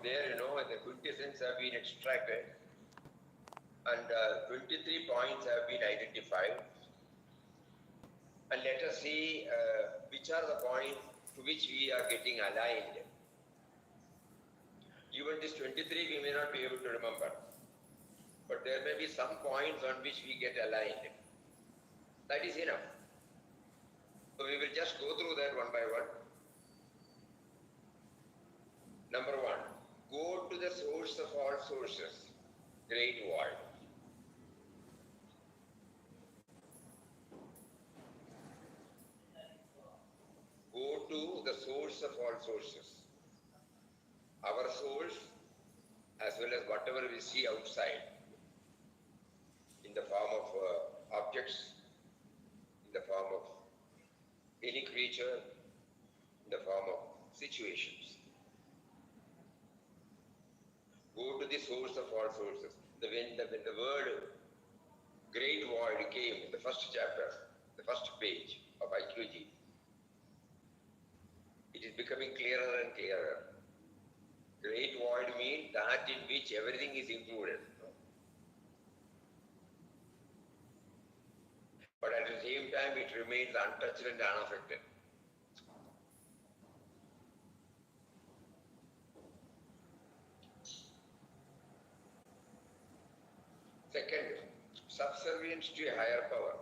there, the quintessence have been extracted and 23 points have been identified. And let us see which are the points to which we are getting aligned. Even this 23 we may not be able to remember, but there may be some points on which we get aligned. That is enough. So we will just go through that one by one. Number one, go to the source of all sources, great void. Go to the source of all sources. Our source, as well as whatever we see outside, in the form of objects, in the form of any creature, in the form of situations. Go to the source of all sources. When the word great void came in the first chapter, the first page of IQG, it is becoming clearer and clearer. Great void means that in which everything is included. But at the same time, it remains untouched and unaffected. Second, subservience to a higher power,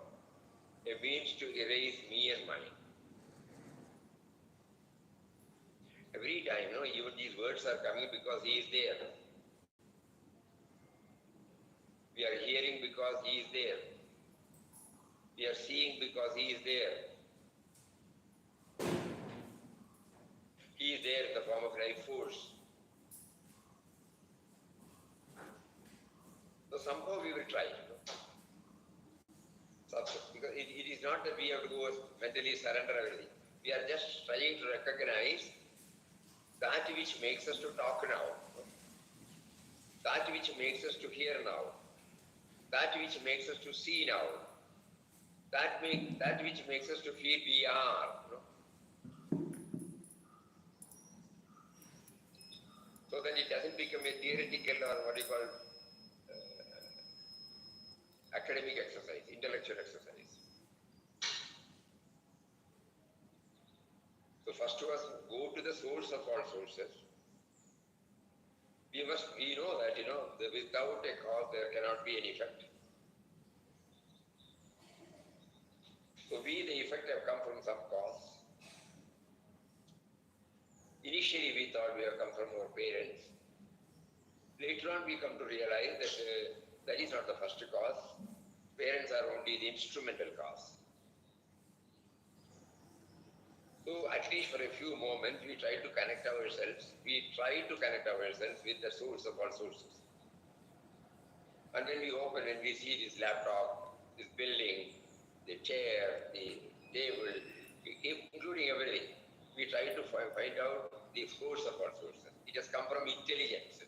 a means to erase me and mine. Every time, even these words are coming because he is there. We are hearing because he is there. We are seeing because he is there. He is there in the form of life force. So somehow we will try. Because it is not that we have to go mentally surrender everything. We are just trying to recognize that which makes us to talk now, that which makes us to hear now, that which makes us to see now, that which makes us to feel we are. So that it doesn't become a theoretical or what you call academic exercise, intellectual exercise. So first was go to the source of all sources. We know that, without a cause there cannot be any effect. So the effect have come from some cause. Initially we thought we have come from our parents. Later on we come to realize that that is not the first cause. Parents are only the instrumental cause. So at least for a few moments we try to connect ourselves. We try to connect ourselves with the source of all sources. And when we open and we see this laptop, this building, the chair, the table, including everything, we try to find out the source of all sources. It has come from intelligence.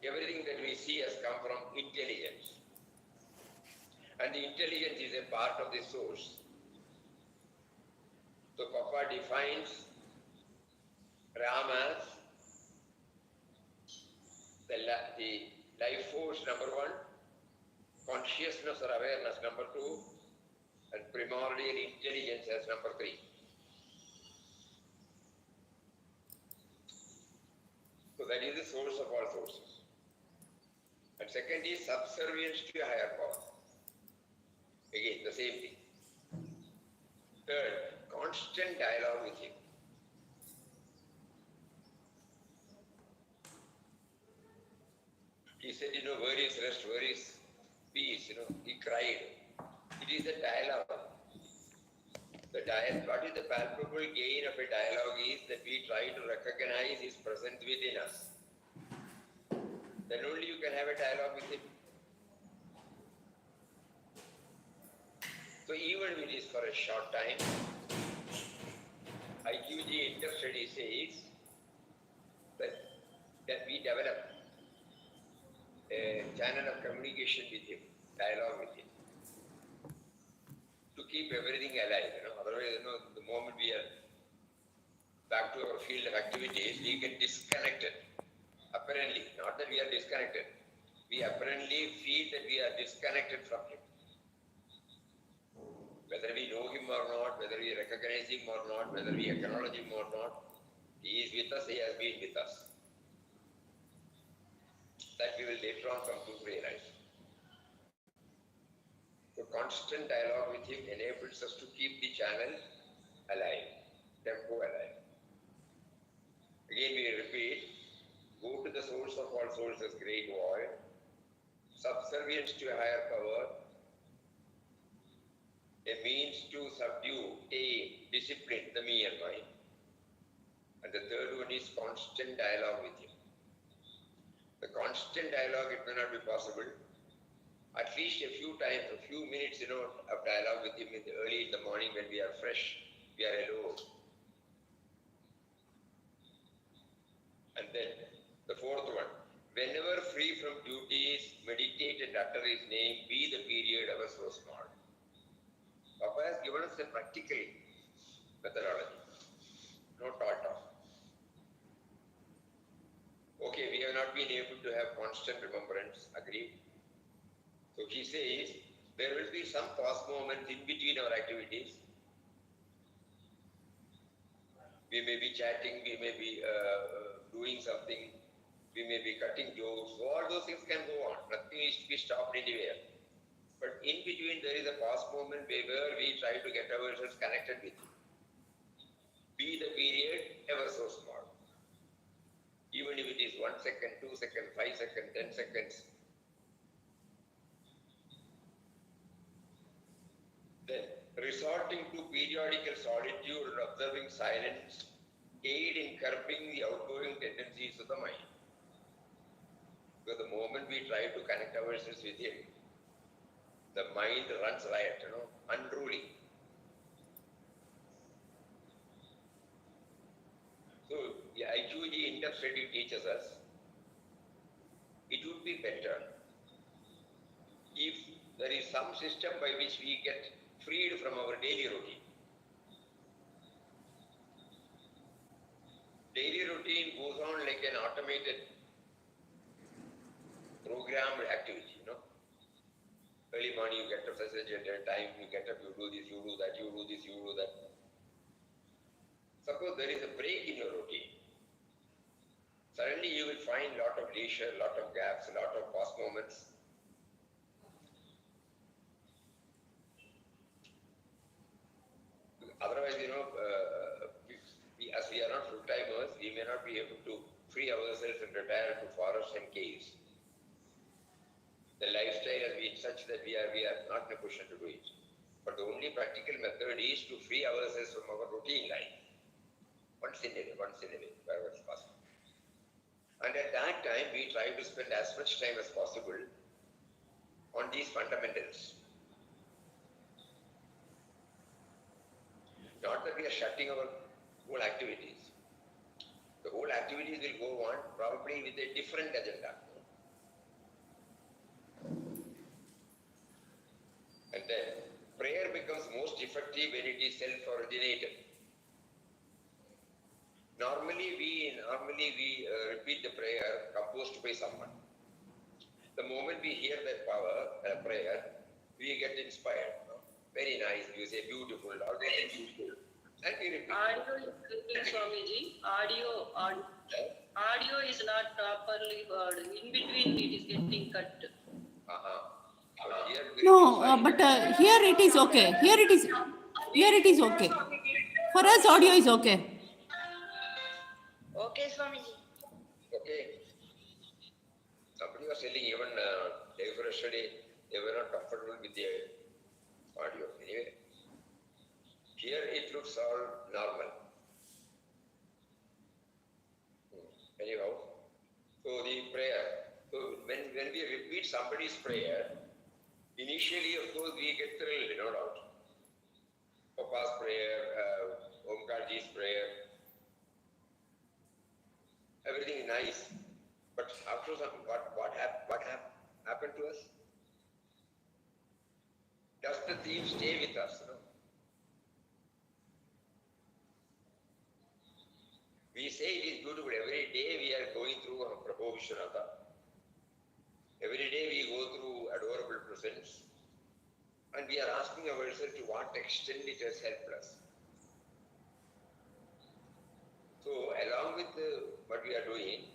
Everything that we see has come from intelligence. And the intelligence is a part of the source. So Papa defines Ram as the life force number one, consciousness or awareness number two, and primordial intelligence as number three. So that is the source of all sources. And second is subservience to a higher power. Again, the same thing. Third, constant dialogue with him. He said, where is rest, where is peace? He cried. It is a dialogue. What is the palpable gain of a dialogue is that we try to recognize his presence within us. Then only you can have a dialogue with him. So even if it is for a short time, IQG interstudy says that we develop a channel of communication with him, dialogue with him, to keep everything alive. Otherwise, the moment we are back back to our field of activities, we get disconnected. Apparently, not that we are disconnected. We apparently feel that we are disconnected from him. Whether we know him or not, whether we recognize him or not, whether we acknowledge him or not, he is with us, he has been with us. That we will later on come to realize. So constant dialogue with him enables us to keep the channel alive, tempo alive. Again we repeat, go to the source of all sources, great void, subservience to a higher power, a means to subdue, tame, discipline the me and mine. And the third one is constant dialogue with him. The constant dialogue, it may not be possible. At least a few times, a few minutes, of dialogue with him early in the morning when we are fresh, we are alone. And then the fourth one, whenever free from duties, meditate and utter his name, be the period ever so small. Papa has given us a practical methodology, no thought of. Okay, we have not been able to have constant remembrance, agreed. So he says, there will be some pause moments in between our activities. We may be chatting, we may be doing something, we may be cutting jokes, all those things can go on. Nothing is to be stopped anywhere. But in between there is a pause moment where we try to get ourselves connected with him. Be the period ever so small. Even if it is 1 second, 2 seconds, 5 seconds, 10 seconds. Then, resorting to periodical solitude and observing silence aid in curbing the outgoing tendencies of the mind. Because the moment we try to connect ourselves with him, the mind runs riot, unruly. So, the IQG interpretive teaches us, it would be better if there is some system by which we get freed from our daily routine. Daily routine goes on like an automated programmed activity, Early morning you get up such a time, you get up, you do this, you do that, you do this, you do that. Suppose there is a break in your routine. Suddenly you will find a lot of leisure, lot of gaps, a lot of pause moments. Otherwise, as we are not full-timers, we may not be able to free ourselves and retire to forests and caves. The lifestyle has been such that we are not in a position to do it. But the only practical method is to free ourselves from our routine life. Once in a way, wherever it's possible. And at that time, we try to spend as much time as possible on these fundamentals. Not that we are shutting our whole activities. The whole activities will go on probably with a different agenda. And then prayer becomes most effective when it is self-originated. Normally we repeat the prayer composed by someone. The moment we hear that prayer, we get inspired. Very nice, you say beautiful, or very beautiful. And we repeat. Audio is breaking, Swamiji. Audio is not properly heard. In between it is getting cut. No, but here it is okay. Here it is okay. For us, audio is okay. Okay, Swamiji. Okay. Somebody was telling even day for yesterday, they were not comfortable with the audio. Anyway, here it looks all normal. Anyhow, so the prayer. So when we repeat somebody's prayer, initially, of course, we get thrilled, no doubt. Papa's prayer, Omkarji's prayer, everything is nice. But after some, what happened to us? Does the theme stay with us? We say it is beautiful. Every day we are going through Prabhu Vishwanatha. Every day we go through adorable presence. And we are asking ourselves to what extent it has helped us. So, along with what we are doing,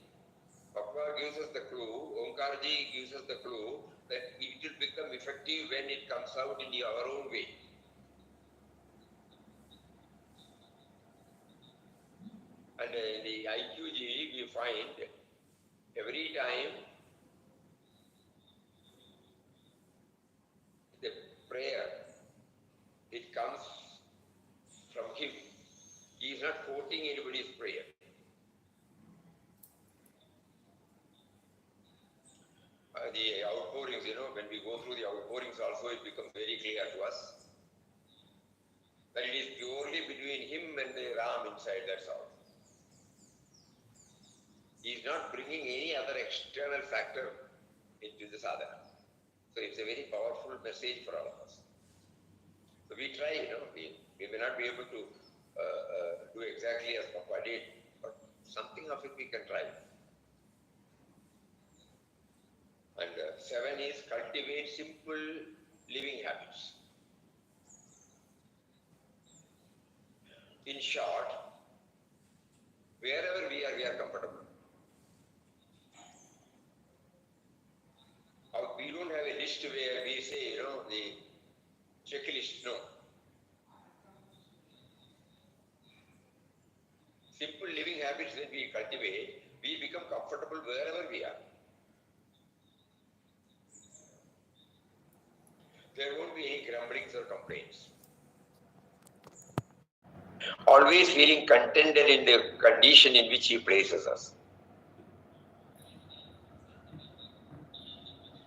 Papa gives us the clue, Omkarji gives us the clue that it will become effective when it comes out in our own way. And in the IQG, we find every time the prayer, it comes from him. He is not quoting anybody's prayer. The outpourings, when we go through the outpourings also, it becomes very clear to us that it is purely between him and the Ram inside, that's all. He is not bringing any other external factor into the sadhana. So it's a very powerful message for all of us. So we try, we may not be able to do exactly as Papa did, but something of it we can try. And 7 is cultivate simple living habits. In short, wherever we are comfortable. We don't have a list where we say, the checklist, no. Simple living habits when we cultivate, we become comfortable wherever we are. There won't be any grumblings or complaints. Always feeling contented in the condition in which he places us.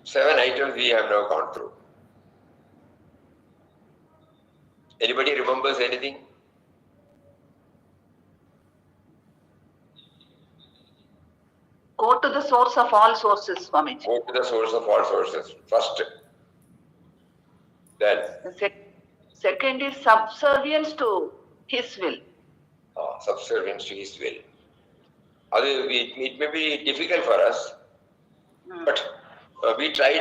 7 items we have now gone through. Anybody remembers anything? Go to the source of all sources, Swamiji. Go to the source of all sources first. Then? Second is subservience to his will. Subservience to his will. It may be difficult for us, but we try.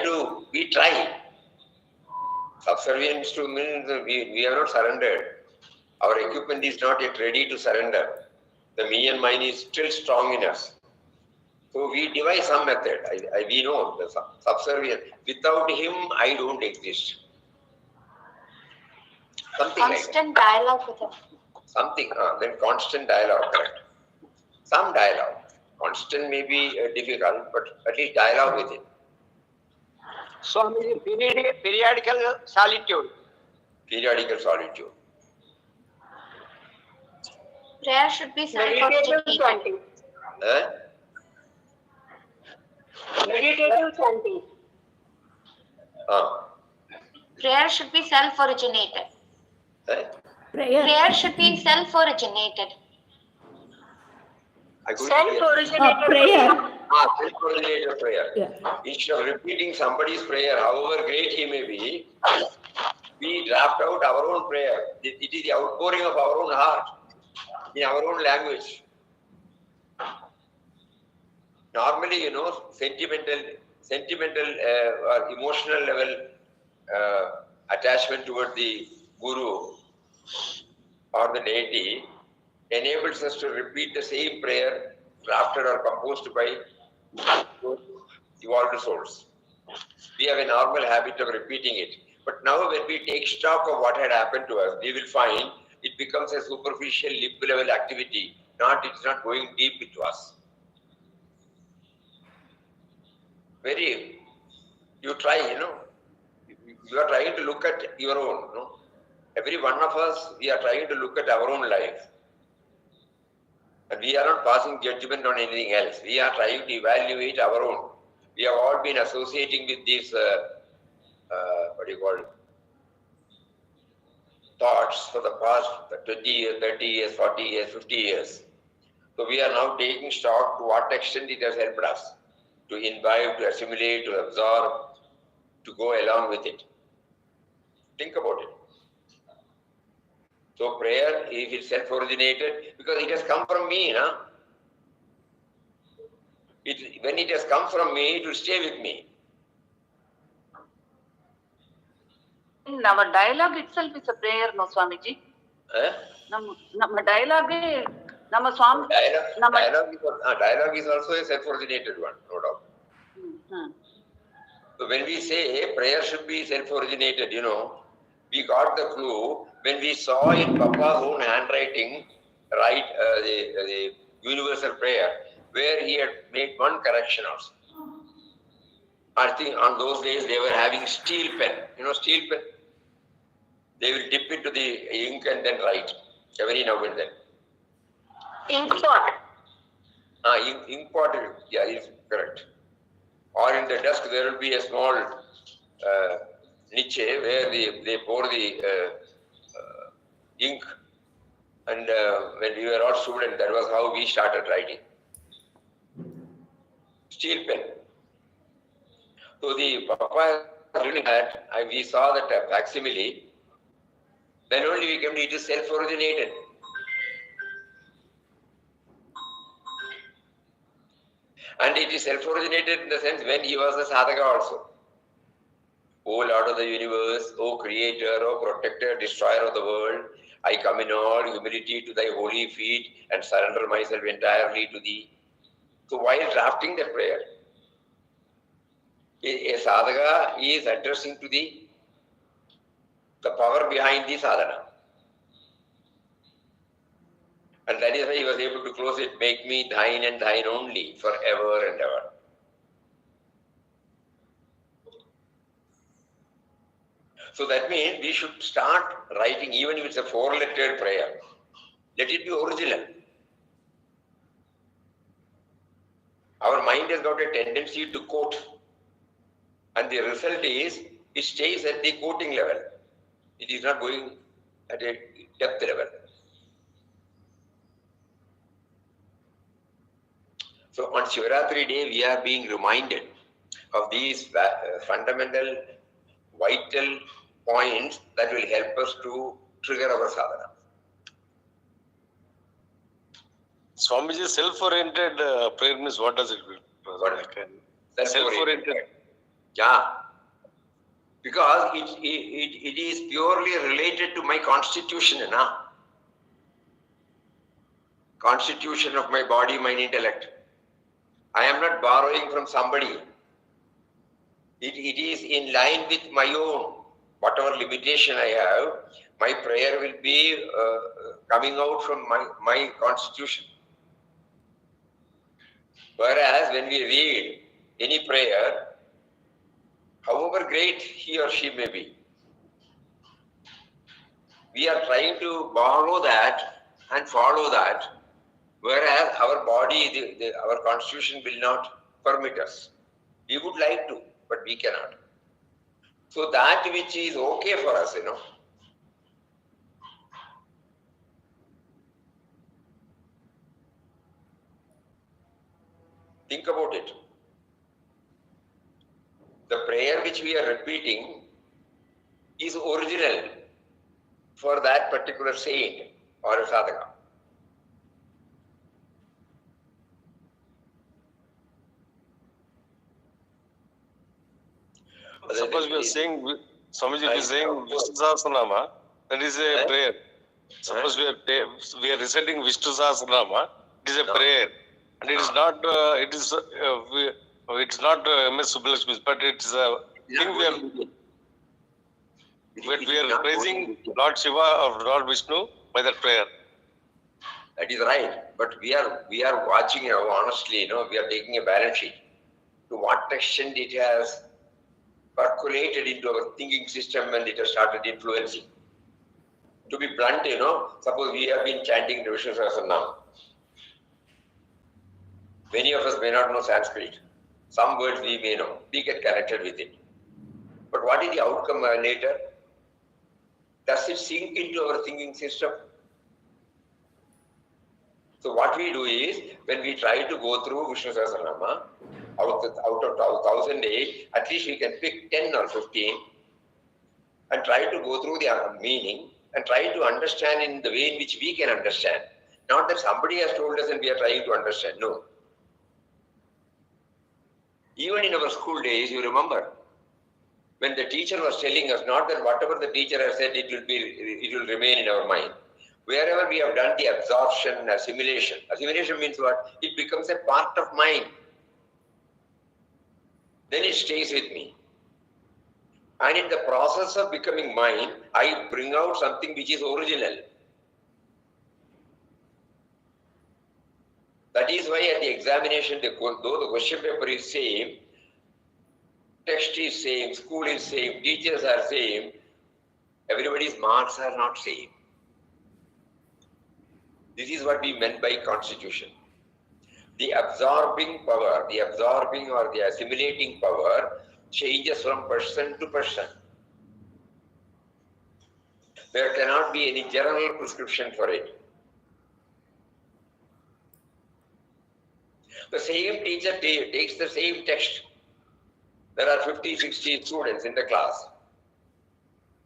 Subservience to means we have not surrendered. Our equipment is not yet ready to surrender. The me and mine is still strong in us. So we devise some method. We know the subservience. Without him, I don't exist. Something constant dialogue with him. Something, then constant dialogue, correct. Some dialogue. Constant may be difficult, but at least dialogue with him. Swami, periodical solitude. Periodical solitude. Prayer should be Meditative chanting. Meditative chanting. Prayer should be self-originated. Prayer should be self-originated. Self-originated prayer. Self-originated prayer. Yeah. Instead of repeating somebody's prayer, however great he may be, we draft out our own prayer. It is the outpouring of our own heart, in our own language. Normally, sentimental or emotional level attachment toward the guru or the deity enables us to repeat the same prayer drafted or composed by evolved souls. We have a normal habit of repeating it. But now when we take stock of what had happened to us, we will find it becomes a superficial lip level activity. It's not going deep into us. You try, you are trying to look at your own, Every one of us, we are trying to look at our own life. And we are not passing judgment on anything else. We are trying to evaluate our own. We have all been associating with these, thoughts for the past 20 years, 30 years, 40 years, 50 years. So we are now taking stock to what extent it has helped us to imbibe, to assimilate, to absorb, to go along with it. Think about it. So prayer, if it's self-originated, because it has come from me, When it has come from me, it will stay with me. Our dialogue itself is a prayer, no Swamiji? Nama dialogue, nama Swami. Dialogue is also a self-originated one, no doubt. So when we say prayer should be self-originated, we got the clue when we saw in Papa's own handwriting, right, the universal prayer, where he had made one correction also. I think on those days they were having steel pen. Steel pen? They will dip into the ink and then write every now and then. Ink pot. Ink pot, yeah, is correct. Or in the desk there will be a small niche where they pour the ink. And when we were all students, that was how we started writing. Steel pen. So the Papa reading that, we saw that facsimile. Then only we came to it is self-originated. And it is self-originated in the sense when he was a sadhaka also. O Lord of the universe, O Creator, O Protector, Destroyer of the world, I come in all humility to thy holy feet and surrender myself entirely to thee. So while drafting that prayer, a sadhaka is addressing to the power behind the sadhana. And that is why he was able to close it, make me thine and thine only forever and ever. So that means we should start writing, even if it's a 4-lettered prayer. Let it be original. Our mind has got a tendency to quote. And the result is, it stays at the quoting level. It is not going at a depth level. So on Shivaratri day, we are being reminded of these fundamental, vital points that will help us to trigger our sadhana. Swamiji, self-oriented prayer means what does it mean? Self-oriented. Yeah. Because it is purely related to my constitution, constitution of my body, mind, intellect. I am not borrowing from somebody. It is in line with my own, whatever limitation I have, my prayer will be coming out from my constitution. Whereas when we read any prayer, however great he or she may be, we are trying to borrow that and follow that, whereas our body, our constitution will not permit us. We would like to, but we cannot. So that which is okay for us, think about it. The prayer which we are repeating is original for that particular saint or a sadhaka. Suppose we are saying, Swamiji is saying Vishnu Sahasranama, that is a prayer. Suppose we are reciting Vishnu Sahasranama, it is a prayer. And it is not, it's not MS Subbulakshmi, but it's a thing we are praising Lord Shiva or Lord Vishnu by that prayer. That is right. But we are watching, honestly, we are taking a balance sheet. To what extent it has percolated into our thinking system and it has started influencing. To be blunt, suppose we have been chanting the Vishnu Sahasranama. Many of us may not know Sanskrit. Some words we may know. We get connected with it. But what is the outcome later? Does it sink into our thinking system? So what we do is, when we try to go through Vishnu Sahasranama, out of 1008, at least we can pick 10 or 15 and try to go through the meaning and try to understand in the way in which we can understand. Not that somebody has told us and we are trying to understand. No. Even in our school days, you remember, when the teacher was telling us, not that whatever the teacher has said, it will remain in our mind. Wherever we have done the absorption, assimilation. Assimilation means what? It becomes a part of mind. Then it stays with me. And in the process of becoming mine, I bring out something which is original. That is why at the examination, though the question paper is same, text is same, school is same, teachers are same, everybody's marks are not same. This is what we meant by constitution. The absorbing power, the absorbing or the assimilating power changes from person to person. There cannot be any general prescription for it. The same teacher takes the same text. There are 50, 60 students in the class.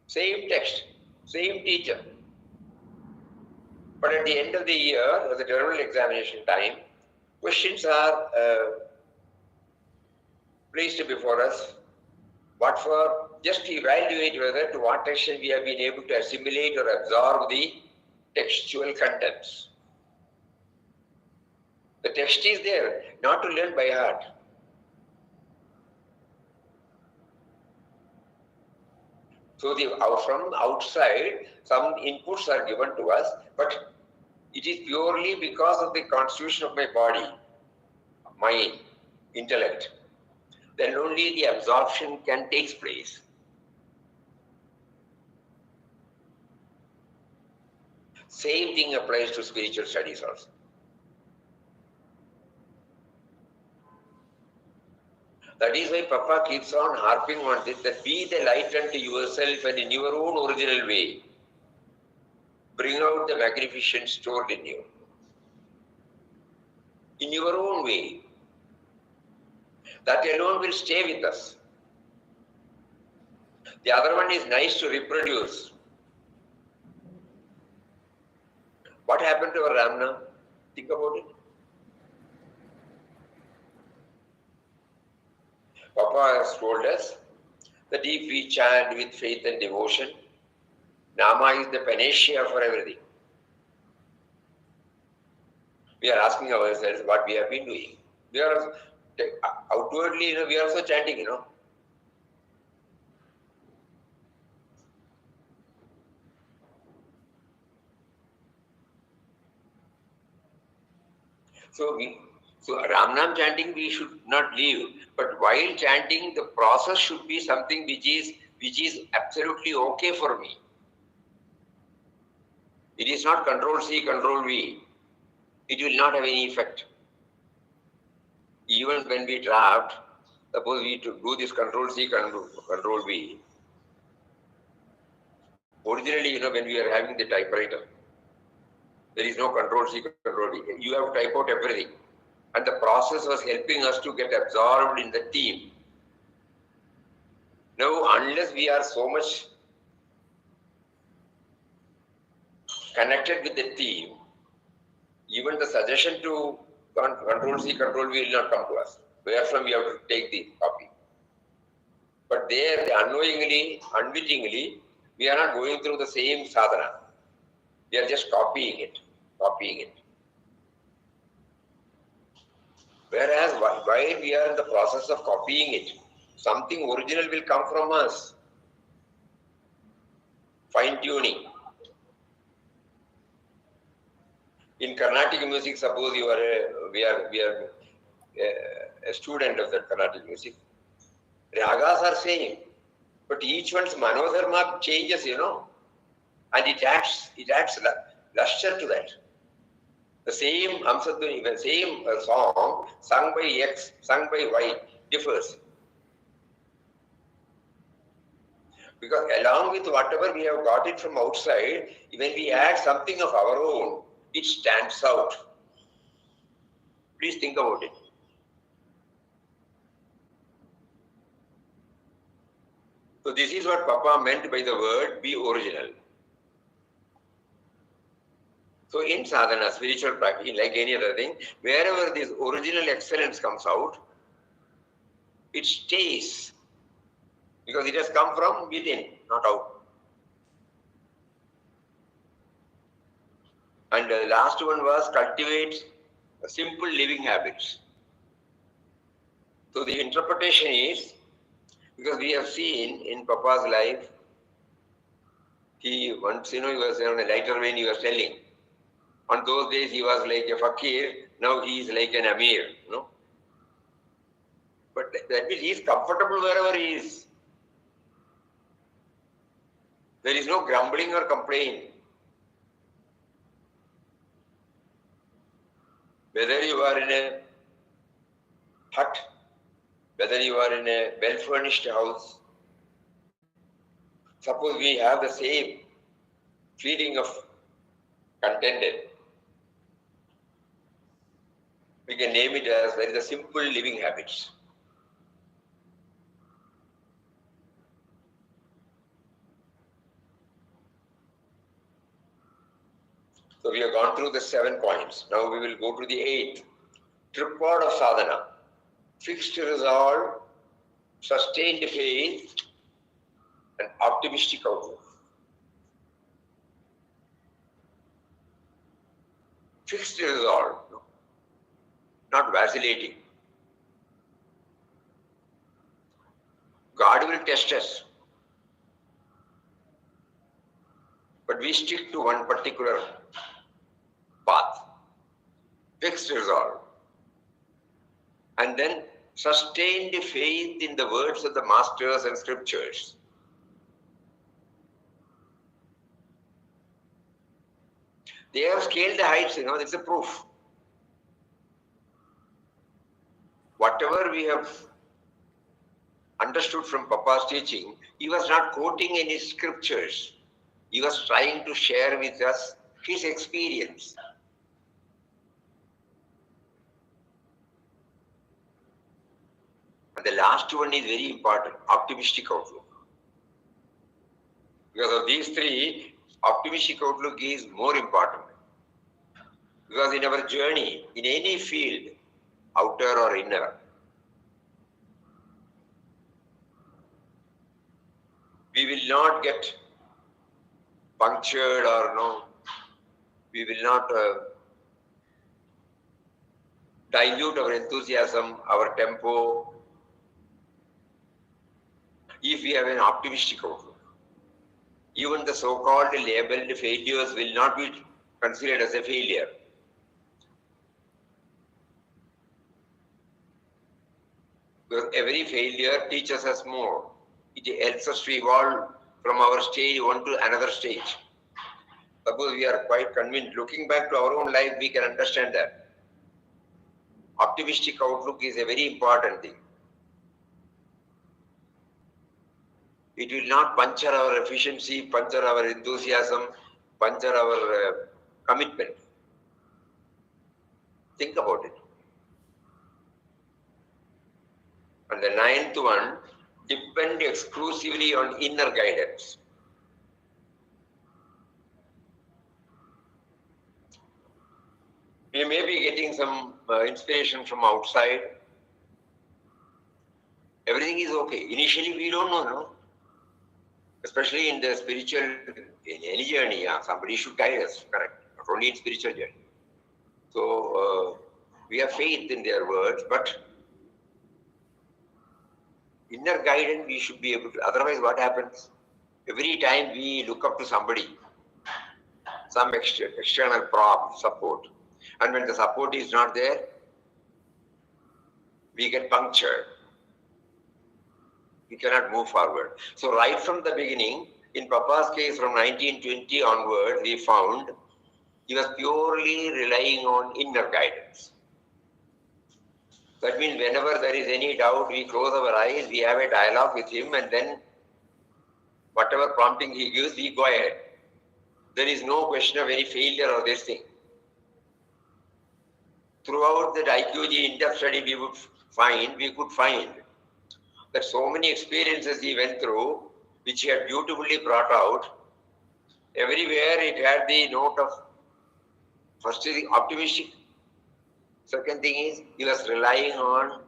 Same text, same teacher. But at the end of the year, the terminal examination time, questions are placed before us. What for? Just to evaluate whether to what extent we have been able to assimilate or absorb the textual contents. The text is there, not to learn by heart. So from outside, some inputs are given to us, but it is purely because of the constitution of my body, my intellect. Then only the absorption can take place. Same thing applies to spiritual studies also. That is why Papa keeps on harping on this, that be the light unto yourself and in your own original way. Bring out the magnificence stored in you. In your own way. That alone will stay with us. The other one is nice to reproduce. What happened to our Ramna? Think about it. Papa has told us that if we chant with faith and devotion, Nama is the panacea for everything. We are asking ourselves what we have been doing. We are outwardly, we are also chanting, So Ramnam chanting we should not leave, but while chanting, the process should be something which is absolutely okay for me. It is not Control C, Control V. It will not have any effect. Even when we draft, suppose we do this Control C, Control V. Originally, when we are having the typewriter, there is no Control C, Control V. You have to type out everything. And the process was helping us to get absorbed in the theme. Now, unless we are so much connected with the theme, even the suggestion to Control C, Control V will not come to us. Wherefrom we have to take the copy. But there, unknowingly, unwittingly, we are not going through the same sadhana. We are just copying it. Whereas while we are in the process of copying it, something original will come from us. Fine-tuning. In Carnatic music, suppose we are a student of the Carnatic music. Ragas are same, but each one's manodharma changes, and it adds luster to that. The same Amsadhuni, the same song sung by X, sung by Y differs. Because along with whatever we have got it from outside, when we add something of our own, it stands out. Please think about it. So this is what Papa meant by the word be original. So in sadhana, spiritual practice, like any other thing, wherever this original excellence comes out, it stays. Because it has come from within, not out. And the last one was cultivate simple living habits. So the interpretation is, because we have seen in Papa's life, he once, he was on a lighter vein, he was telling. On those days, he was like a fakir, now he is like an amir, But that means he is comfortable wherever he is. There is no grumbling or complaint. Whether you are in a hut, whether you are in a well-furnished house, suppose we have the same feeling of contented, we can name it as there is a simple living habits. So we have gone through the 7 points. Now we will go to the 8th. Tripod of sadhana. Fixed resolve, sustained faith, and optimistic outlook. Fixed resolve, not vacillating. God will test us, but we stick to one particular path. Fixed resolve. And then sustained faith in the words of the masters and scriptures. They have scaled the heights, it's a proof. Whatever we have understood from Papa's teaching, he was not quoting any scriptures. He was trying to share with us his experience. And the last one is very important, optimistic outlook. Because of these 3, optimistic outlook is more important. Because in our journey, in any field, outer or inner, we will not get punctured or we will not dilute our enthusiasm, our tempo, if we have an optimistic outlook. Even the so-called labeled failures will not be considered as a failure. Because every failure teaches us more. It helps us to evolve from our stage 1 to another stage. Suppose we are quite convinced, looking back to our own life, we can understand that. Optimistic outlook is a very important thing. It will not puncture our efficiency, puncture our enthusiasm, puncture our commitment. Think about it. And the 9th one, depend exclusively on inner guidance. We may be getting some inspiration from outside. Everything is okay. Initially, we don't know, no? Especially in the spiritual, in any journey, somebody should guide us, correct? Not only in spiritual journey. So, we have faith in their words, but inner guidance we should be able to. Otherwise, what happens? Every time we look up to somebody, some external prop, support, and when the support is not there, we get punctured. We cannot move forward. So right from the beginning, in Papa's case from 1920 onward, we found he was purely relying on inner guidance. That means whenever there is any doubt, we close our eyes, we have a dialogue with him, and then whatever prompting he gives, we go ahead. There is no question of any failure or this thing. Throughout the IQG in-depth study, we could find that so many experiences he went through, which he had beautifully brought out, everywhere it had the note of, first is optimistic, second thing is he was relying on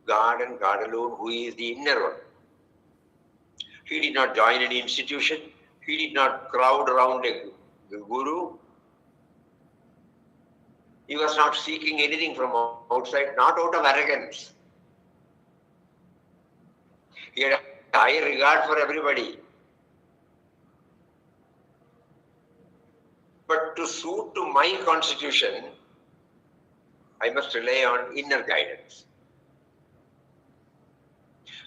God and God alone, who is the inner one. He did not join any institution. He did not crowd around a guru. He was not seeking anything from outside, not out of arrogance. He had a high regard for everybody. But to suit to my constitution, I must rely on inner guidance.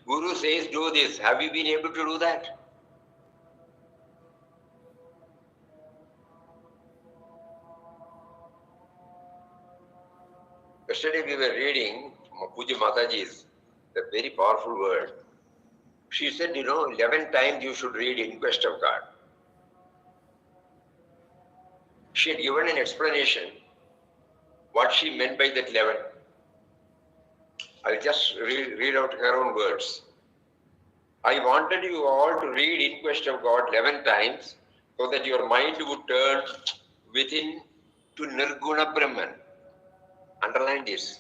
Guru says, do this. Have you been able to do that? Yesterday we were reading Puja Mataji's, the very powerful word. She said, 11 times you should read In Quest of God. She had given an explanation what she meant by that 11. I'll just read out her own words. I wanted you all to read In Quest of God 11 times so that your mind would turn within to Nirguna Brahman. Underline this.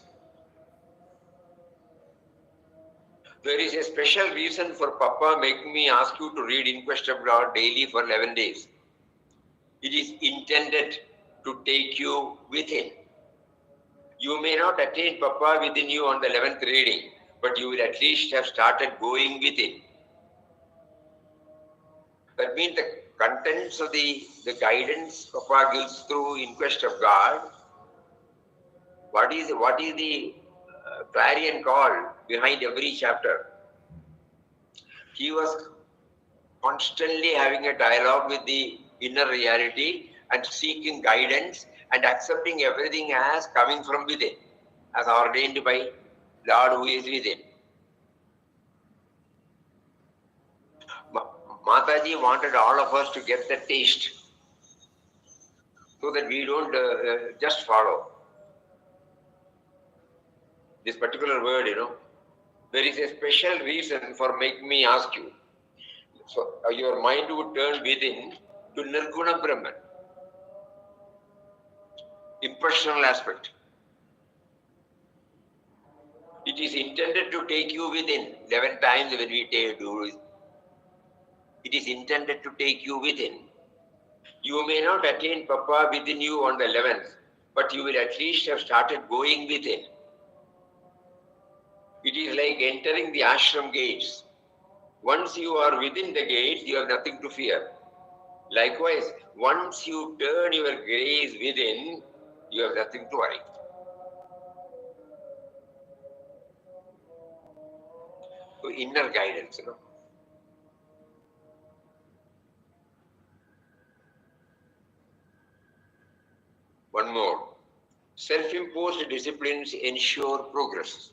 There is a special reason for Papa making me ask you to read In Quest of God daily for 11 days. It is intended to take you within. You may not attain Papa within you on the 11th reading, but you will at least have started going within. That means the contents of the guidance Papa gives through In Quest of God, what is the clarion call behind every chapter? He was constantly having a dialogue with the inner reality and seeking guidance and accepting everything as coming from within, as ordained by Lord who is within. Mataji wanted all of us to get the taste so that we don't just follow. This particular word, there is a special reason for making me ask you. So your mind would turn within to Nirguna Brahman. Impersonal aspect. It is intended to take you within. 11 times when we do it is intended to take you within. You may not attain Papa within you on the 11th, but you will at least have started going within. It is like entering the ashram gates. Once you are within the gates, you have nothing to fear. Likewise, once you turn your gaze within, you have nothing to worry. So inner guidance, One more. Self-imposed disciplines ensure progress.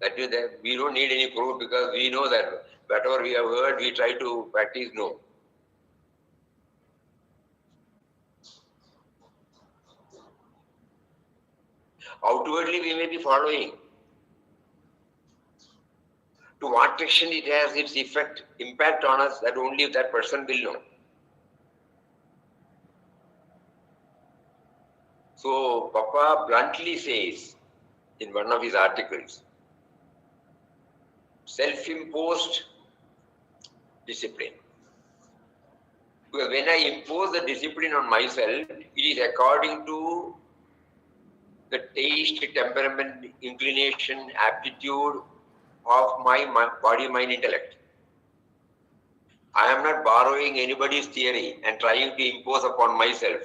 That is that we don't need any proof because we know that whatever we have heard, we try to practice, no. Outwardly, we may be following. To what extent it has its impact on us, that only that person will know. So, Papa bluntly says in one of his articles, self-imposed discipline. Because when I impose the discipline on myself, it is according to the taste, temperament, inclination, aptitude of my body, mind, intellect. I am not borrowing anybody's theory and trying to impose upon myself.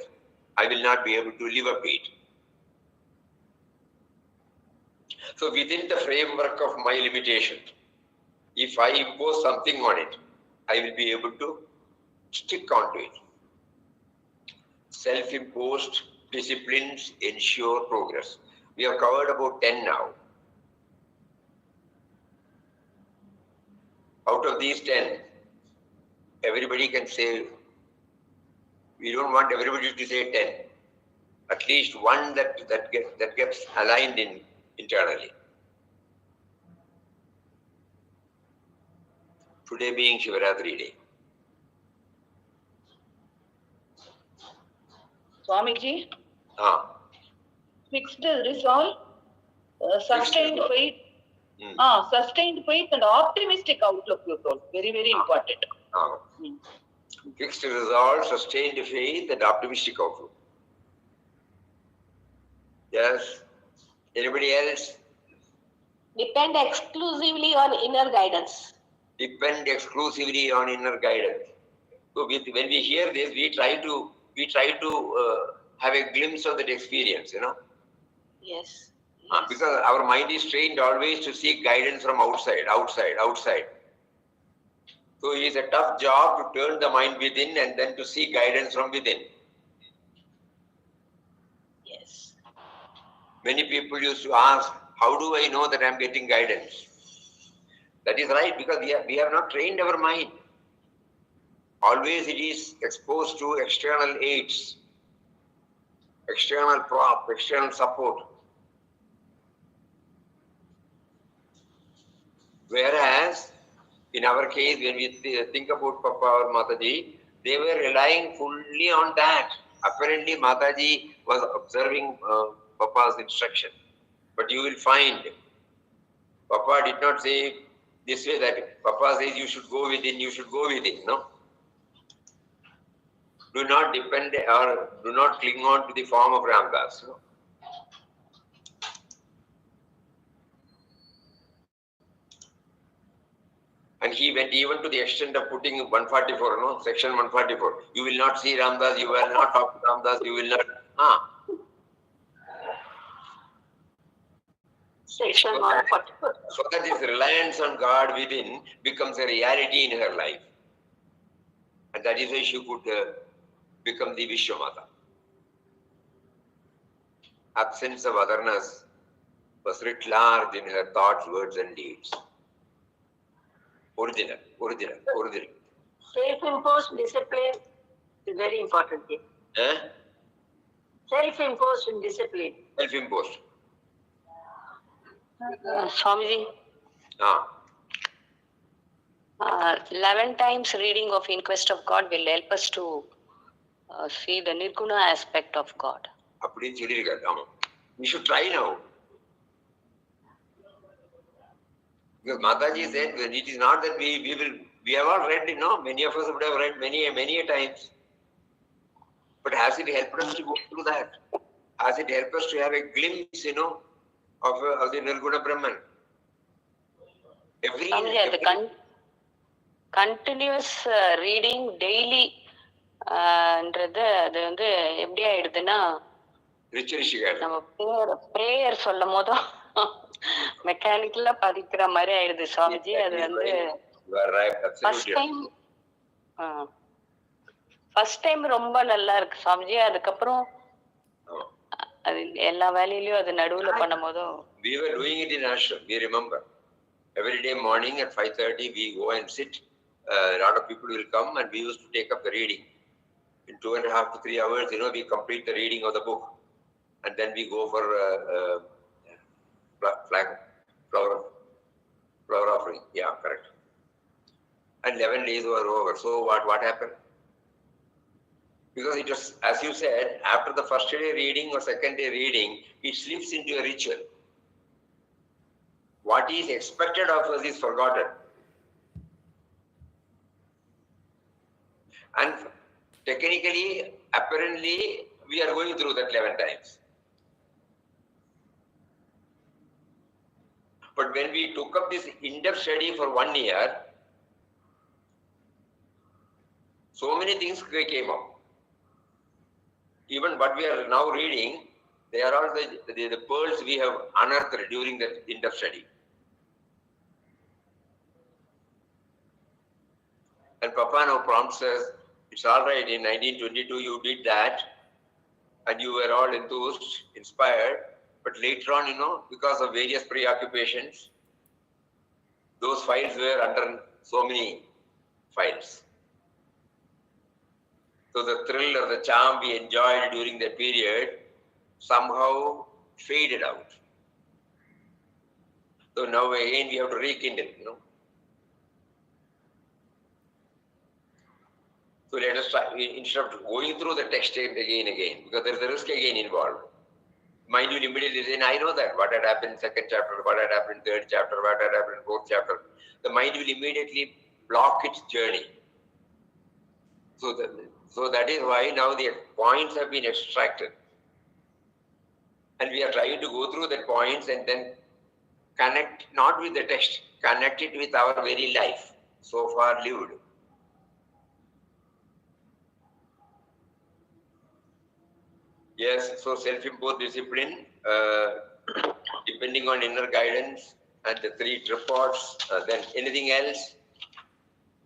I will not be able to live up it. So within the framework of my limitation, if I impose something on it, I will be able to stick on to it. Self-imposed disciplines ensure progress. We have covered about 10 now. Out of these 10, everybody can say, we don't want everybody to say 10. At least one that gets aligned internally. Today being Shivaratri day. Swamiji, Ah. fixed resolve, sustained faith. Sustained faith and optimistic outlook, you told. Very, very important. Fixed resolve, sustained faith, and optimistic outlook. Yes. Anybody else? Depend exclusively on inner guidance. Depend exclusively on inner guidance. So when we hear this, we try to have a glimpse of that experience, Yes. Because our mind is trained always to seek guidance from outside. So it is a tough job to turn the mind within and then to seek guidance from within. Yes. Many people used to ask, how do I know that I am getting guidance? That is right, because we have not trained our mind. Always it is exposed to external aids, external prop, external support. Whereas, in our case, when we think about Papa or Mataji, they were relying fully on that. Apparently, Mataji was observing Papa's instruction. But you will find, Papa did not say this way that Papa says you should go within, no? Do not depend or do not cling on to the form of Ramdas. No? And he went even to the extent of putting 144, section 144. You will not see Ramdas, you will not talk to Ramdas, you will not. Section 144. So that this reliance on God within becomes a reality in her life. And that is why she could become the Vishwamata. Absence of otherness was writ large in her thoughts, words and deeds. Original. Self-imposed discipline is very important here. Self-imposed discipline. Self-imposed. Swamiji, 11 times reading of In Quest of God will help us to see the Nirguna aspect of God. We should try now. Because Mataji said that it is not that we have all read, many of us would have read many a times. But has it helped us to go through that? Has it helped us to have a glimpse, of the Nirguna Brahman? The continuous reading daily ன்றது அது வந்து எப்படி ஆயிடுதுன்னா நம்ம prayer சொல்லும் போதும் மெக்கானிக்கலா பதிக்கிற மாதிரி ஆயிடுது சுவாமிஜி. அது வந்து ஃபர்ஸ்ட் டைம் ரொம்ப நல்லா இருக்கு சுவாமிஜி. அதுக்கப்புறம் அது எல்லா வேலையிலயும் அது நடுவுல பண்ணும் போதும் we were doing it in ashram. We remember every day morning at 5:30 we go and sit. A lot of people will come and we used to take up the reading. In 2.5 to 3 hours, we complete the reading of the book, and then we go for flower offering. Yeah, correct. And 11 days were over. So what happened? Because it was, as you said, after the first day reading or second day reading, it slips into a ritual. What is expected of us is forgotten. And technically, apparently, we are going through that 11 times. But when we took up this in-depth study for 1 year, so many things came up. Even what we are now reading, they are all the pearls we have unearthed during that in-depth study. And Papa now prompts us, it's all right, in 1922 you did that, and you were all enthused, inspired, but later on, because of various preoccupations, those files were under so many files. So the thrill or the charm we enjoyed during that period somehow faded out. So now again we have to rekindle, So let us try, instead of going through the text again, because there is a risk again involved. Mind will immediately say, I know that. What had happened in second chapter, what had happened in third chapter, what had happened in fourth chapter. The mind will immediately block its journey. So that is why now the points have been extracted. And we are trying to go through the points and then connect, not with the text, connect it with our very life, so far lived. Yes, so self-imposed discipline, depending on inner guidance and the 3 tripods, then anything else?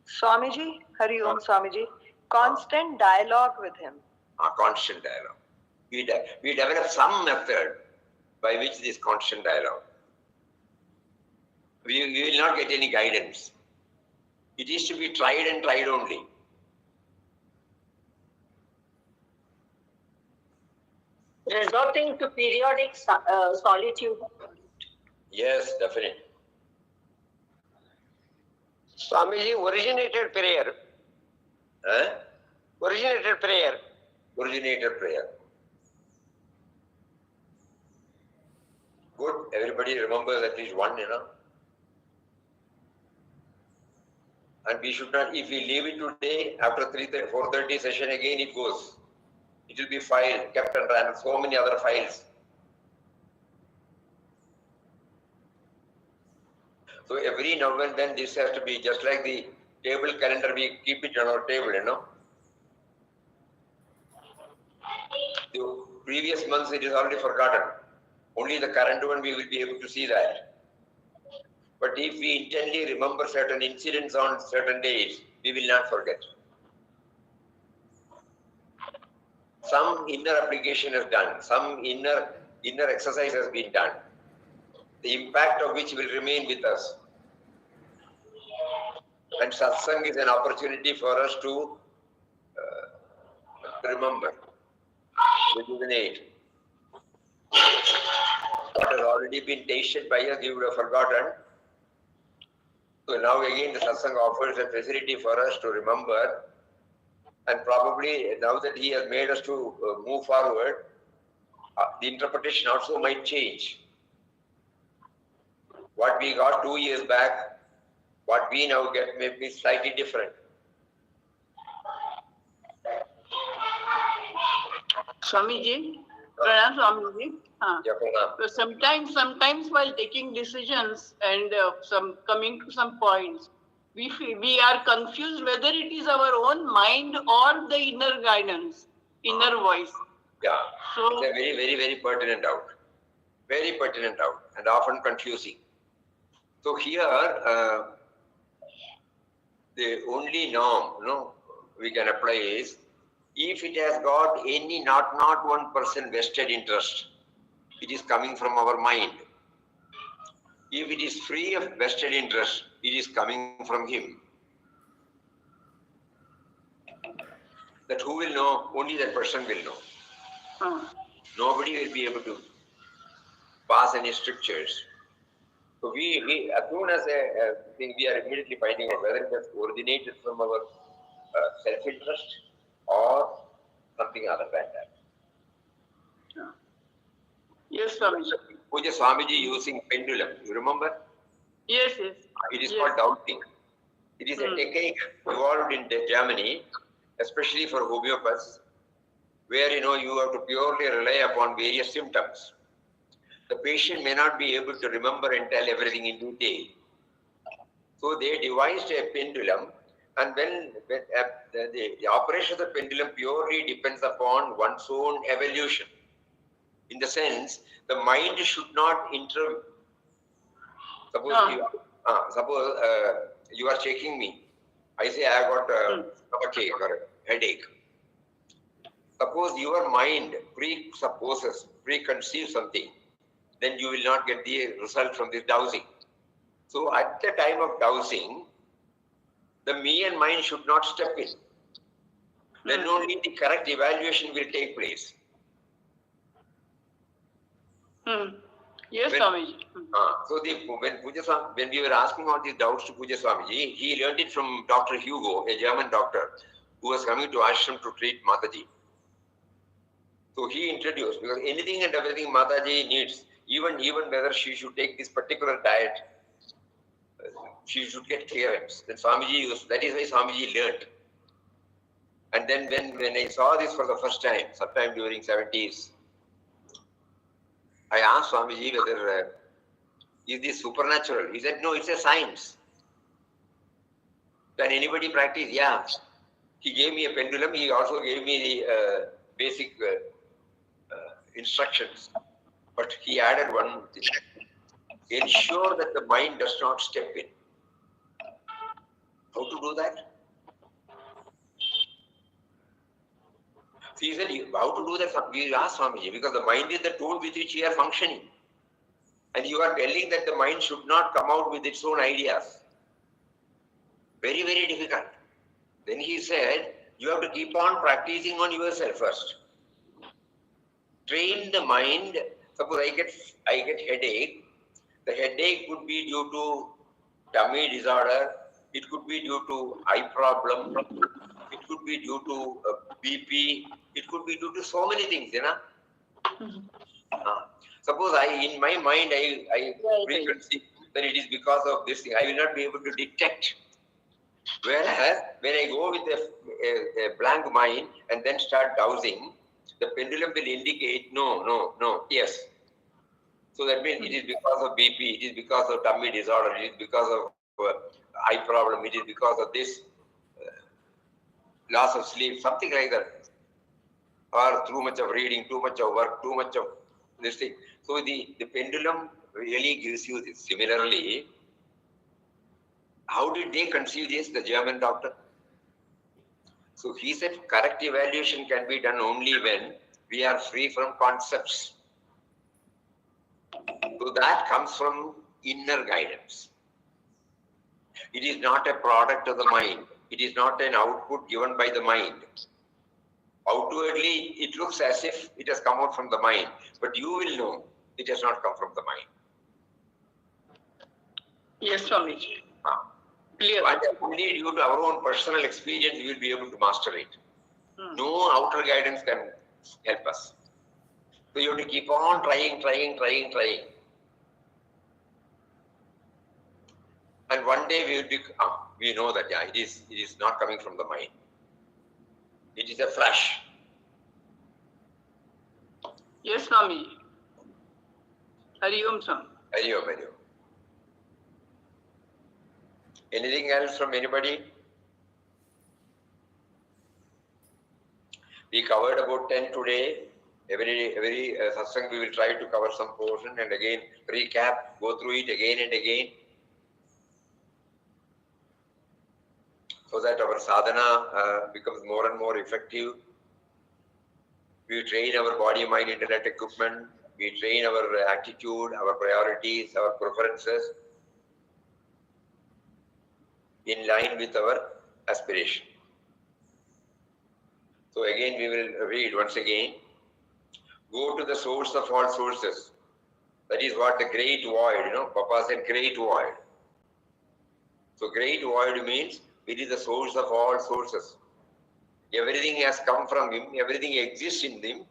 Swamiji, Hari Om Swamiji, constant dialogue with him. Constant dialogue. We develop some method by which this constant dialogue. We will not get any guidance. It is to be tried and tried only. Resorting to periodic solitude. Yes, definitely. Swamiji, originated prayer. Originated prayer. Originated prayer. Good. Everybody remembers at least one, And we should not, if we leave it today, after 4:30 session again it goes. It will be filed, kept and ran, so many other files. So every now and then this has to be just like the table calendar, we keep it on our table, The previous months it is already forgotten. Only the current one we will be able to see that. But if we intently remember certain incidents on certain days, we will not forget. Some inner application is done, some inner exercise has been done, the impact of which will remain with us. And satsang is an opportunity for us to remember, rejuvenate. What has already been tasted by us, we would have forgotten. So now again the satsang offers a facility for us to remember. And probably now that he has made us to move forward, the interpretation also might change. What we got 2 years back, what we now get may be slightly different. Swamiji, Pranam Swamiji. Yeah, Pranam. So sometimes while taking decisions and coming to some points, we are confused whether it is our own mind or the inner guidance, inner voice. Yeah, So, it's a very, very, very pertinent doubt. Very pertinent doubt and often confusing. So here, the only norm we can apply is, if it has got any not 1% vested interest, it is coming from our mind. If it is free of vested interest, it is coming from him. That who will know? Only that person will know. Nobody will be able to pass any strictures. So we as soon as we are immediately finding out whether it has originated from our self-interest or something other than that. yes, Swamiji. Puja Swamiji using pendulum, you remember? Yes. It is Yes. called doubting. It is a technique evolved in Germany, especially for homeopaths, where you have to purely rely upon various symptoms. The patient may not be able to remember and tell everything in detail. So they devised a pendulum, and when the operation of the pendulum purely depends upon one's own evolution. In the sense, the mind should not intervene. Suppose you are checking me. I say I got a stomachache or a headache. Suppose your mind preconceives something, then you will not get the result from this dowsing. So at the time of dowsing, the me and mind should not step in. Then only the correct evaluation will take place. Yes, Swamiji. So when we were asking all these doubts to Puja Swamiji, he learned it from Dr. Hugo, a German doctor, who was coming to ashram to treat Mataji. So he introduced, because anything and everything Mataji needs, even whether she should take this particular diet, she should get clearance. Then Swamiji was, that is why Swamiji learnt. And then when I saw this for the first time, sometime during 70s, I asked Swamiji whether is this supernatural? He said, no, it's a science. Can anybody practice? Yeah. He gave me a pendulum. He also gave me the basic instructions. But he added one thing. Ensure that the mind does not step in. How to do that? So he said, how to do that? We asked Swamiji, because the mind is the tool with which we are functioning. And you are telling that the mind should not come out with its own ideas. Very, very difficult. Then he said, you have to keep on practicing on yourself first. Train the mind. Suppose I get headache. The headache could be due to tummy disorder. It could be due to eye problem. It could be due to BP. It could be due to so many things, you know. Suppose in my mind, I preconceive that it is because of this thing. I will not be able to detect. Whereas when I go with a blank mind and then start dowsing, the pendulum will indicate no, yes. So that means it is because of BP, it is because of tummy disorder, it is because of eye problem, it is because of this loss of sleep, something like that. Or too much of reading, too much of work, too much of this thing. So the pendulum really gives you this. Similarly, how did they conceive this, the German doctor? So he said correct evaluation can be done only when we are free from concepts. So that comes from inner guidance. It is not a product of the mind. It is not an output given by the mind. Outwardly, it looks as if it has come out from the mind, but you will know it has not come from the mind. Yes, Swamiji. Clear. And only due to our own personal experience, we will be able to master it. No outer guidance can help us. So you have to keep on trying. And one day we will be, we know that it is not coming from the mind. It is a flash. Yes, Swamiji. Hari Om Swami. Hari Om. Anything else from anybody? We covered about 10 today. Every satsang we will try to cover some portion and again recap, go through it again and again. So that our sadhana becomes more and more effective. We train our body, mind, intellect, equipment. We train our attitude, our priorities, our preferences in line with our aspiration. So again we will read once again. Go to the source of all sources. That is what the great void, Papa said great void. So great void means it is the source of all sources. Everything has come from him, everything exists in him,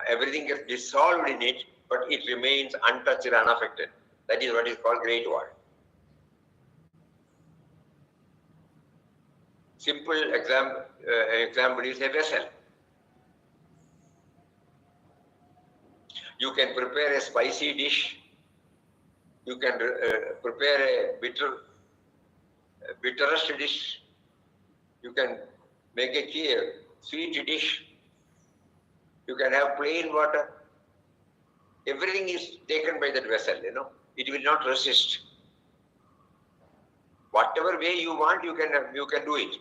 everything gets dissolved in it, but it remains untouched and unaffected. That is what is called great void. Simple example is a vessel. You can prepare a spicy dish. You can prepare a bitterest dish. You can make a clear, sweet dish. You can have plain water. Everything is taken by that vessel, It will not resist. Whatever way you want, you can do it.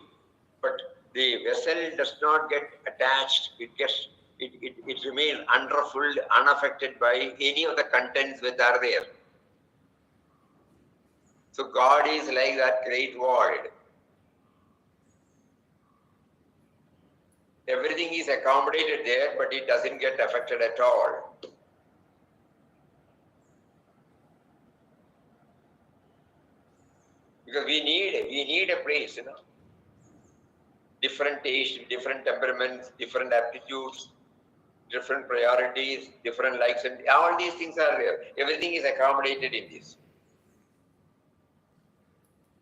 But the vessel does not get attached. It remains unruffled, unaffected by any of the contents that are there. So God is like that great void. Everything is accommodated there, but it doesn't get affected at all. Because we need a place, Different tastes, different temperaments, different aptitudes. different priorities, different likes, and all these things are there. Everything is accommodated in this.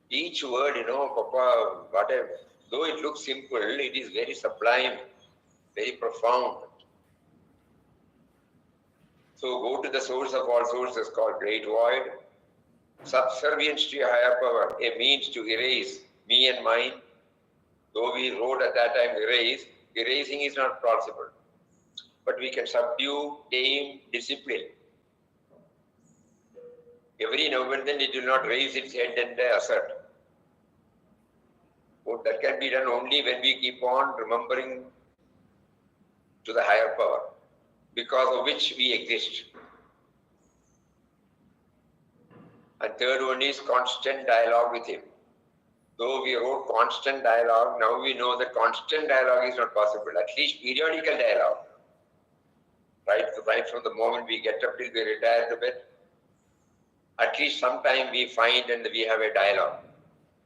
Each word, Papa, though it looks simple, it is very sublime, very profound. So go to the source of all sources called Great Void. Subservience to your higher power, a means to erase me and mine. Though we wrote at that time erasing is not possible. But we can subdue, tame, discipline. Every now and then it will not raise its head and assert. But that can be done only when we keep on remembering to the higher power, because of which we exist. And third one is constant dialogue with him. Though we wrote constant dialogue, now we know that constant dialogue is not possible, at least periodical dialogue. Right from the moment we get up till we retire to bed, at least sometime we find and we have a dialogue,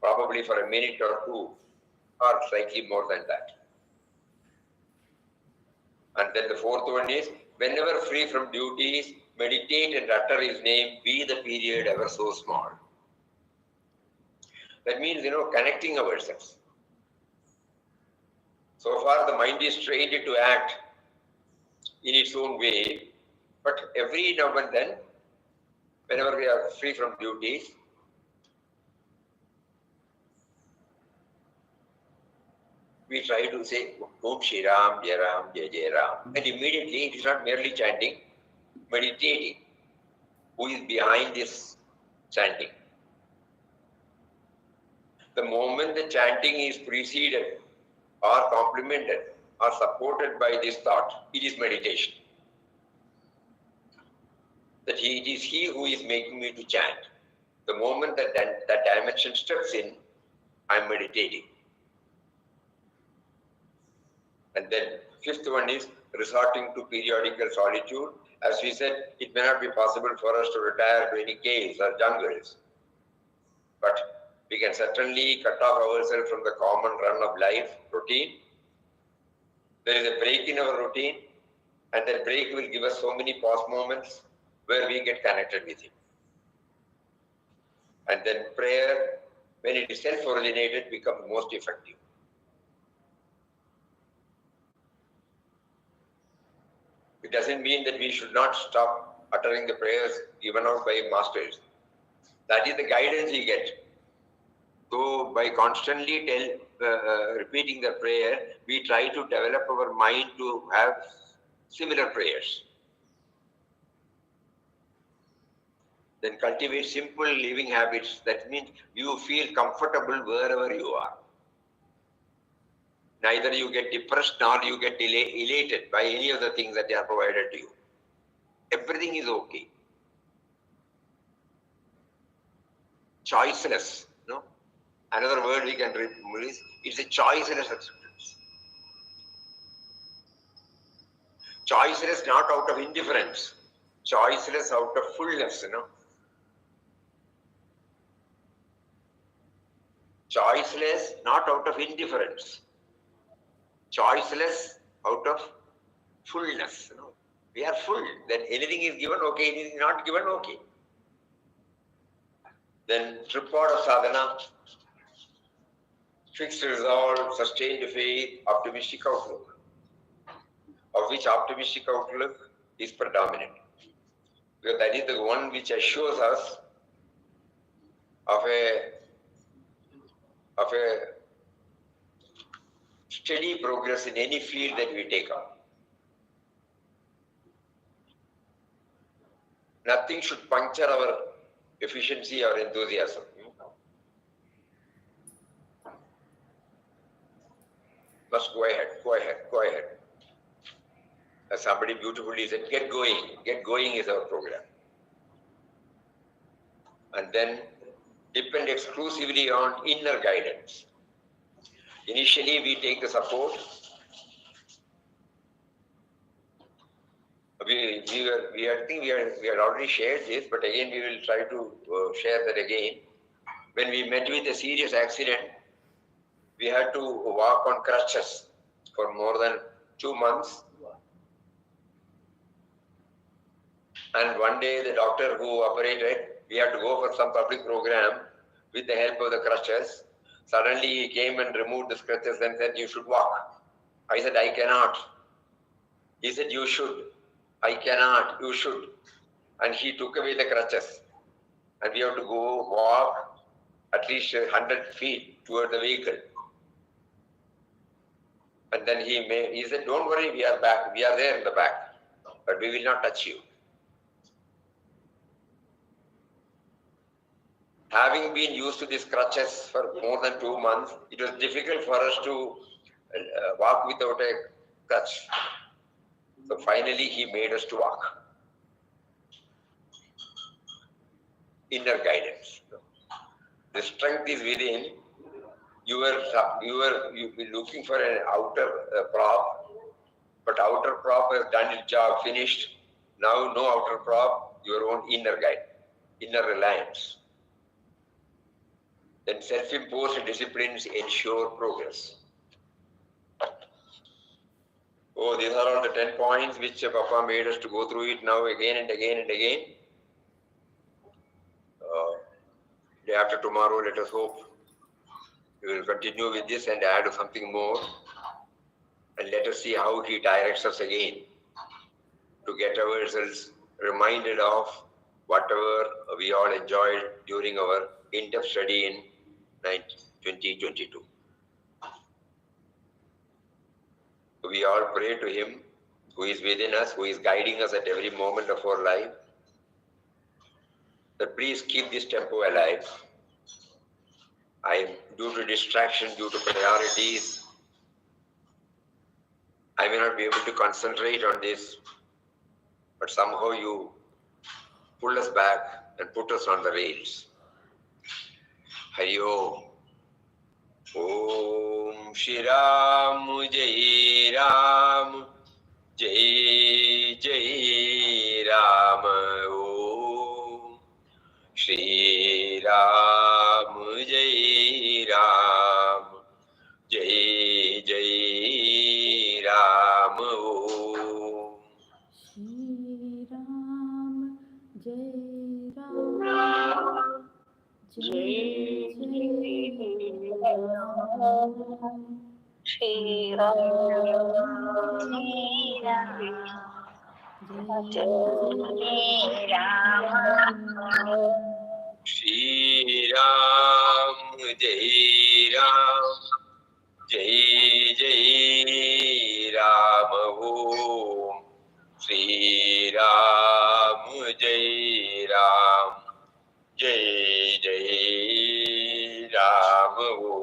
probably for a minute or two, or slightly more than that. And then the fourth one is, whenever free from duties, meditate and utter his name, be the period ever so small. That means, connecting ourselves. So far the mind is trained to act in its own way, but every now and then, whenever we are free from duties, we try to say, Om Shri Ram, Jai Ram, Jai Jai Ram. And immediately it is not merely chanting, meditating. Who is behind this chanting? The moment the chanting is preceded or complemented or supported by this thought, it is meditation. That it is he who is making me to chant. The moment that dimension steps in, I am meditating. And then fifth one is resorting to periodical solitude. As we said, it may not be possible for us to retire to any caves or jungles, but we can certainly cut off ourselves from the common run of life, routine. There is a break in our routine, and that break will give us so many pause moments where we get connected with him. And then prayer, when it is self-originated, becomes most effective. It doesn't mean that we should not stop uttering the prayers given out by masters. That is the guidance we get. So by constantly repeating the prayer, we try to develop our mind to have similar prayers. Then cultivate simple living habits. That means you feel comfortable wherever you are. Neither you get depressed nor you get elated by any of the things that are provided to you. Everything is okay. Choiceless. No? Another word we can release, it's a choiceless acceptance. Choiceless not out of indifference. Choiceless out of fullness, Choiceless not out of indifference. Choiceless out of fullness. We are full. Then anything is given, okay. Anything is not given, okay. Then tripod of sadhana, fixed resolve, sustained faith, optimistic outlook. Of which optimistic outlook is predominant. Because that is the one which assures us of a steady progress in any field that we take on. Nothing should puncture our efficiency or enthusiasm. Must go ahead. As somebody beautifully said, get going. Get going is our program. And then depend exclusively on inner guidance. Initially, we take the support. I think we had already shared this, but again we will try to share that again. When we met with a serious accident, we had to walk on crutches for more than 2 months. And one day the doctor who operated, we had to go for some public program with the help of the crutches. Suddenly he came and removed the crutches and said, "You should walk." I said, "I cannot." He said, "You should." "I cannot." "You should." And he took away the crutches. And we have to go walk at least 100 feet toward the vehicle. And then he said, "Don't worry, we are back. We are there in the back. But we will not touch you." Having been used to these crutches for more than 2 months, it was difficult for us to walk without a crutch. So finally, he made us to walk. Inner guidance. The strength is within. You were looking for an outer prop, but outer prop has done its job, finished. Now no outer prop, your own inner guide, inner reliance. Then self-imposed disciplines ensure progress. Oh, these are all the 10 points which Papa made us to go through it now again and again and again. Day after tomorrow, let us hope we will continue with this and add something more. And let us see how he directs us again to get ourselves reminded of whatever we all enjoyed during our in-depth study in 2022. We all pray to him who is within us, who is guiding us at every moment of our life, that please keep this tempo alive. Due to distraction, due to priorities, I may not be able to concentrate on this, but somehow you pull us back and put us on the rails. Hari Om. Om Shri Ram Jai Ram Jai Jai Ram. Om Shri Ram Jai Ram Jai Jai Ram. Om Shri Ram Jai Ram Jai Jai Ram. Shri Ram Jai Ram. Shri Ram Jai Ram Jai Jai Ram. Om Shri Ram Jai Ram Jai Jai Ram. Om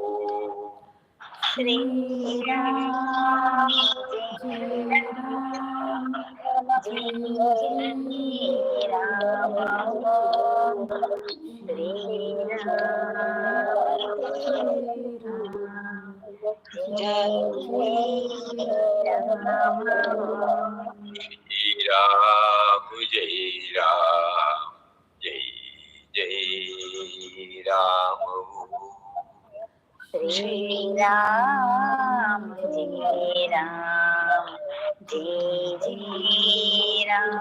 Shri Ram Jai Ram Jai Ram. Shri Ram Jai Ram Jai Jai Ram. Shri Ram Jai Ram Jai Jai Ram.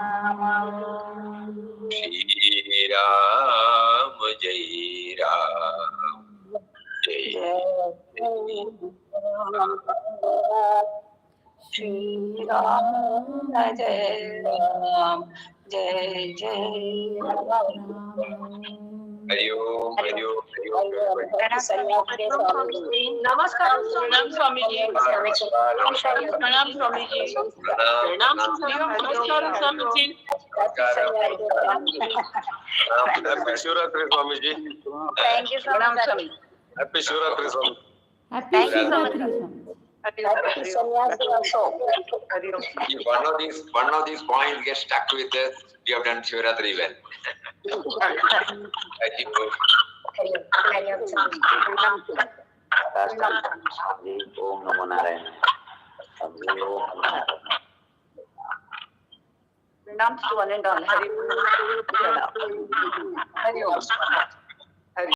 Shri Ram Jai Ram Jai Shri Ram Jai Ram Jai Jai Ram. Hari Om, Hari Om, Hari Om. Namaskaram, Pranam Swamiji. Pranam Swamiji. Pranam Namaskaram Swamiji. Happy Shivratri, Swamiji. Thank you so much. Happy Shivratri, Swamiji. Happy Shivratri. If one of these points gets stuck with us, we have done Shivratri well. Hari Om. Om Namo Narayana. Pranams to one and all. Hari Om.